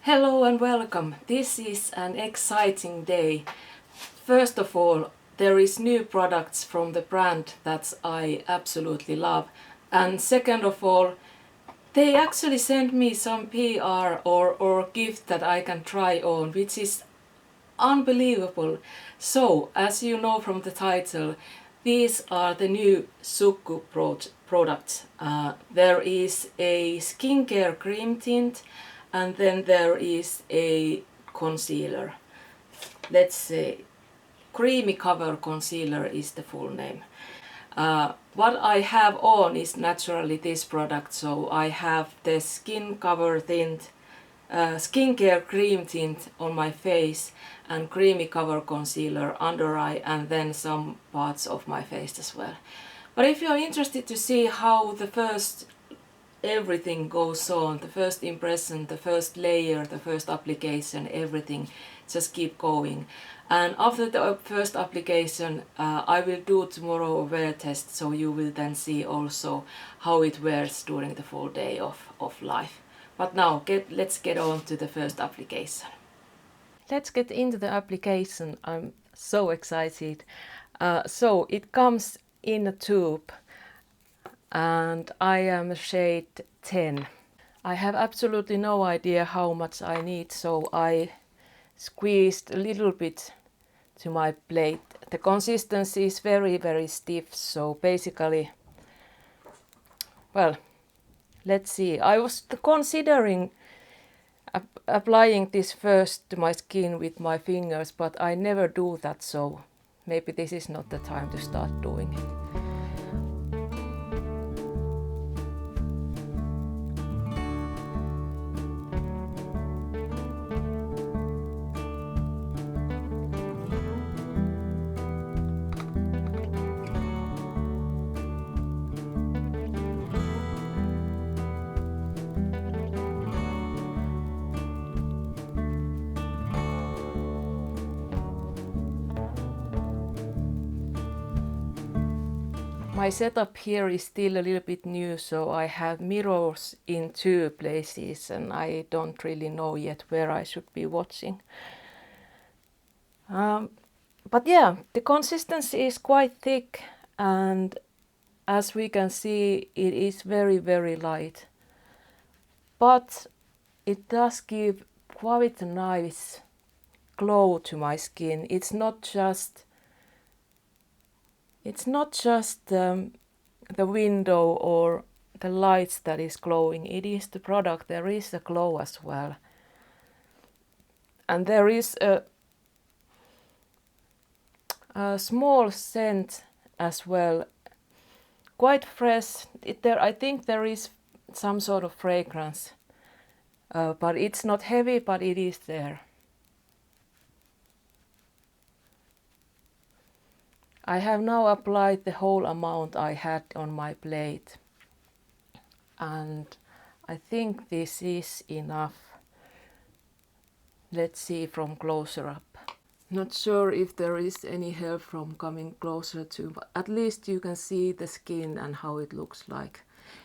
Hello and welcome. This is an exciting day. First of all, there is new products from the brand that I absolutely love. And second of all, they actually sent me some PR or gift that I can try on, which is unbelievable. So, as you know from the title, these are the new Suqqu products. There is a skincare cream tint, and then there is a concealer. Let's say creamy cover concealer is the full name. What I have on is naturally this product, so I have the skin cover tint, skincare cream tint on my face and creamy cover concealer under eye and then some parts of my face as well. But if you're interested to see how the first everything goes on, the first impression, the first layer, the first application, everything just keep going. And after the first application, I will do tomorrow a wear test, so you will then see also how it wears during the full day of life. But now let's get on to the first application. Let's get into the application. I'm so excited. So it comes in a tube and I am shade 10. I have absolutely no idea how much I need, so I squeezed a little bit to my plate. The consistency is very stiff, so basically, well, let's see. I was considering applying this first to my skin with my fingers, but I never do that, so maybe this is not the time to start doing it. My setup here is still a little bit new, so I have mirrors in 2 places and I don't really know yet where I should be watching. But yeah, the consistency is quite thick and as we can see it is very light. But it does give quite a nice glow to my skin. It's not just the window or the lights that is glowing. It is the product. There is a glow as well. And there is a small scent as well. Quite fresh. I think there is some sort of fragrance. But it's not heavy, but it is there. I have now applied the whole amount I had on my plate, and I think this is enough. Let's see from closer up. Not sure if there is any help from coming closer to, but at least you can see the skin and how it looks like.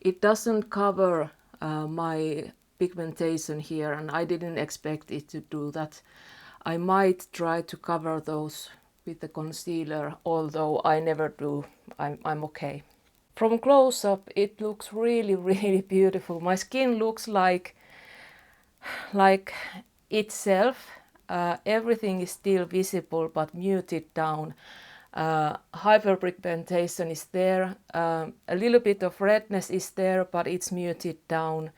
It doesn't cover my pigmentation here, and I didn't expect it to do that. I might try to cover those with the concealer, although I never do. I'm okay. From close up it looks really beautiful. My skin looks like itself. Everything is still visible but muted down. Hyperpigmentation is there. A little bit of redness is there, but it's muted down.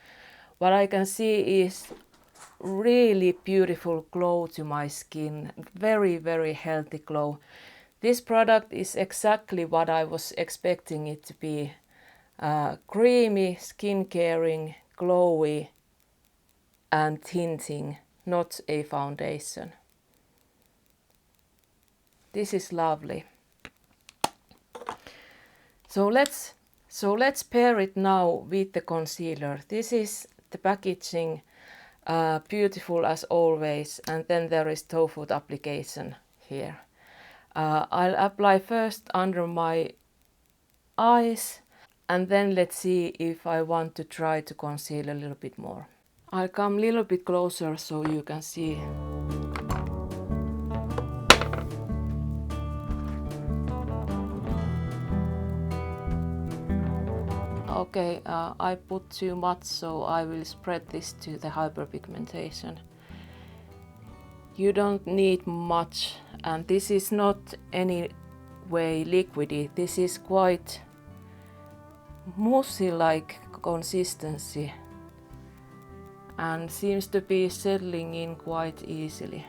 What I can see is really beautiful glow to my skin. Very healthy glow. This product is exactly what I was expecting it to be. Creamy, skin caring, glowy and tinting, not a foundation. This is lovely. So let's pair it now with the concealer. This is the packaging. Beautiful as always, and then there is toe foot application here. I'll apply first under my eyes and then let's see if I want to try to conceal a little bit more. I'll come a little bit closer so you can see. Okay, I put too much, so I will spread this to the hyperpigmentation. You don't need much, and this is not any way liquidy. This is quite moussey-like consistency and seems to be settling in quite easily.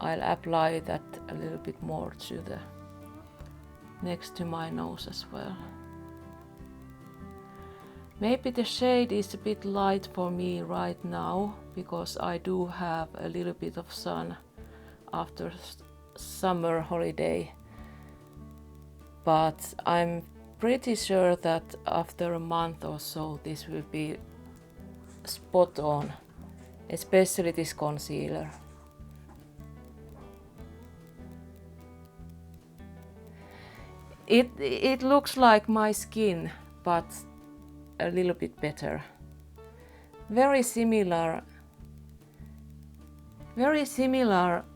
I'll apply that a little bit more to the next to my nose as well. Maybe the shade is a bit light for me right now because I do have a little bit of sun after summer holiday, but I'm pretty sure that after a month or so this will be spot on, especially this concealer. It looks like my skin, but a little bit better. Very similar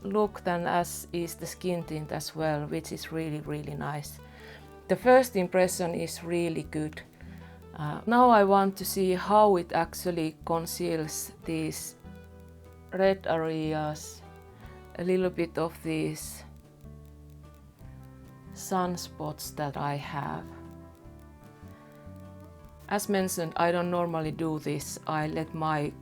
look than as is the skin tint as well, which is really nice. The first impression is really good. Now I want to see how it actually conceals these red areas, a little bit of these sunspots that I have. As mentioned, I don't normally do this. I let my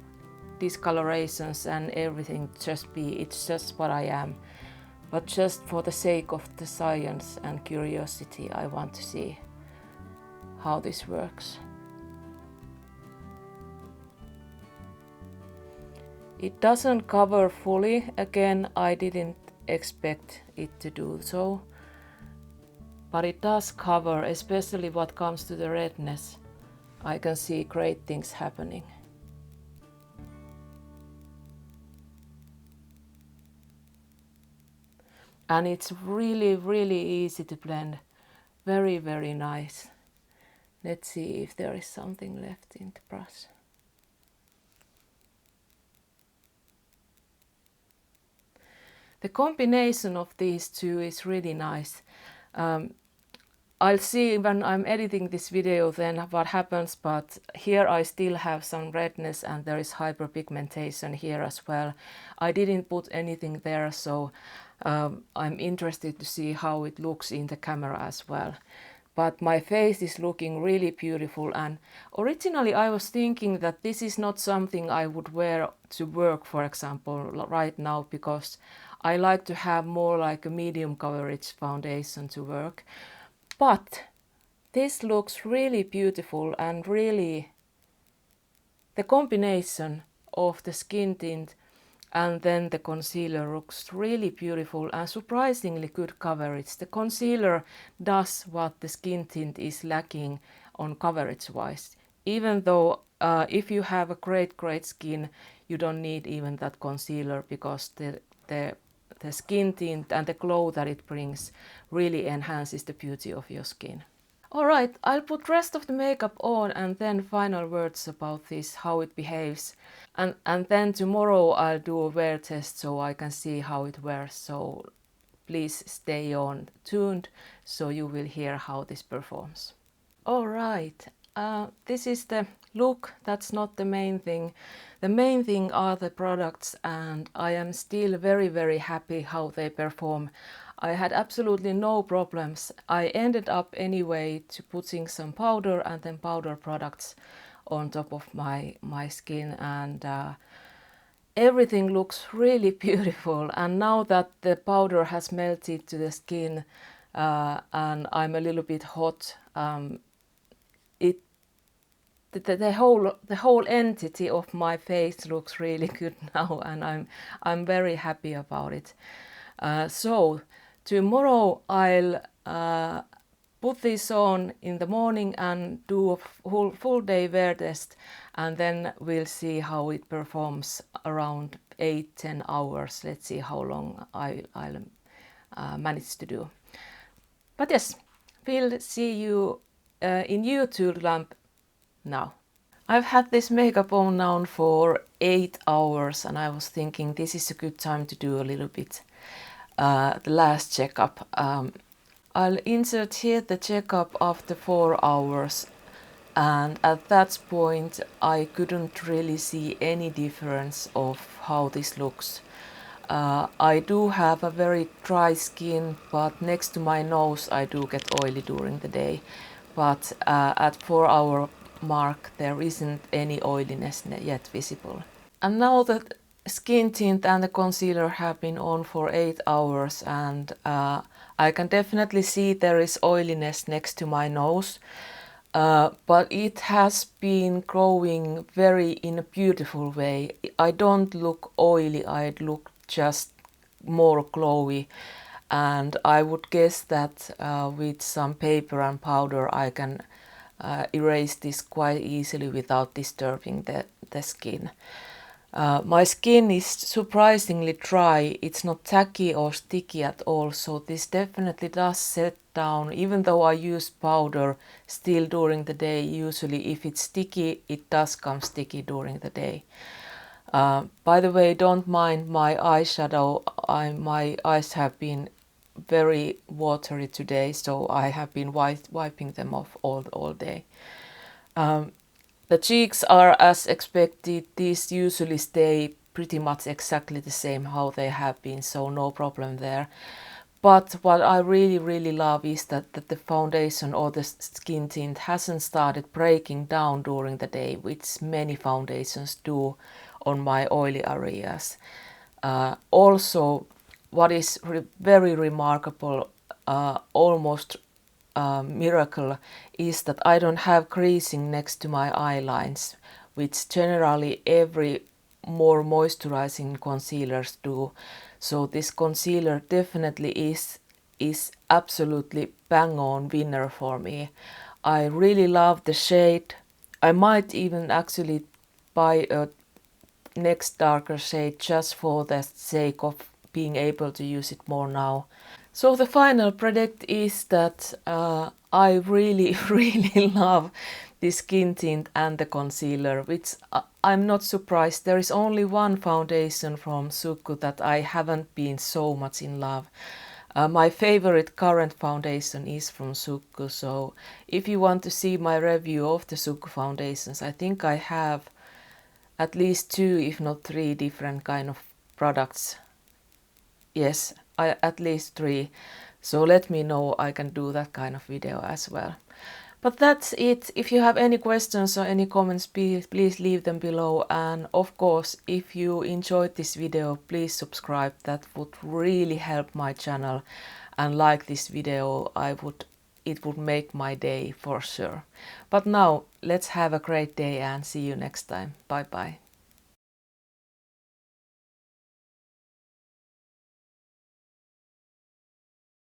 discolorations and everything just be. It's just what I am. But just for the sake of the science and curiosity, I want to see how this works. It doesn't cover fully. Again, I didn't expect it to do so. But it does cover, especially what comes to the redness. I can see great things happening. And it's really easy to blend. Very nice. Let's see if there is something left in the brush. The combination of these two is really nice. I'll see when I'm editing this video then what happens, but here I still have some redness and there is hyperpigmentation here as well. I didn't put anything there, so I'm interested to see how it looks in the camera as well. But my face is looking really beautiful, and originally I was thinking that this is not something I would wear to work, for example, right now, because I like to have more like a medium coverage foundation to work. But this looks really beautiful, and really the combination of the skin tint and then the concealer looks really beautiful and surprisingly good coverage. The concealer does what the skin tint is lacking on coverage wise. Even though if you have a great skin, you don't need even that concealer, because the skin tint and the glow that it brings really enhances the beauty of your skin. Alright, I'll put rest of the makeup on and then final words about this, how it behaves. And then tomorrow I'll do a wear test so I can see how it wears. So please stay on tuned so you will hear how this performs. Alright, this is the look. That's not the main thing. The main thing are the products, and I am still very happy how they perform. I had absolutely no problems. I ended up anyway to putting some powder and then powder products on top of my skin, and everything looks really beautiful. And now that the powder has melted to the skin and I'm a little bit hot, the whole entity of my face looks really good now, and I'm very happy about it. So tomorrow I'll put this on in the morning and do a full day wear test, and then we'll see how it performs around 8-10 hours. Let's see how long I'll manage to do. But yes, we'll see you in YouTube lamp now. I've had this makeup on now for 8 hours and I was thinking this is a good time to do a little bit the last checkup. I'll insert here the checkup after 4 hours, and at that point I couldn't really see any difference of how this looks. I do have a very dry skin, but next to my nose I do get oily during the day. But at 4 hour mark there isn't any oiliness yet visible. And now the skin tint and the concealer have been on for 8 hours, and I can definitely see there is oiliness next to my nose. But it has been growing very in a beautiful way. I don't look oily, I look just more glowy, and I would guess that with some paper and powder I can erase this quite easily without disturbing the skin. My skin is surprisingly dry, it's not tacky or sticky at all, so this definitely does set down, even though I use powder still during the day. Usually if it's sticky, it does come sticky during the day. By the way, don't mind my eyeshadow, my eyes have been very watery today, so I have been wiping them off all day. The cheeks are as expected. These usually stay pretty much exactly the same how they have been, so no problem there. But what I really love is that the foundation or the skin tint hasn't started breaking down during the day, which many foundations do on my oily areas. Also, what is very remarkable, almost miracle, is that I don't have creasing next to my eye lines, which generally every more moisturizing concealers do. So this concealer definitely is absolutely bang on winner for me. I really love the shade. I might even actually buy a next darker shade just for the sake of being able to use it more now. So the final product is that I really love the skin tint and the concealer, which I'm not surprised. There is only one foundation from Suqqu that I haven't been so much in love. My favorite current foundation is from Suqqu, so if you want to see my review of the Suqqu foundations, I think I have at least 2 if not 3 different kind of products. Yes, at least 3. So let me know, I can do that kind of video as well. But that's it. If you have any questions or any comments, please leave them below. And of course, if you enjoyed this video, please subscribe. That would really help my channel. And like this video, it would make my day for sure. But now, let's have a great day and see you next time. Bye bye.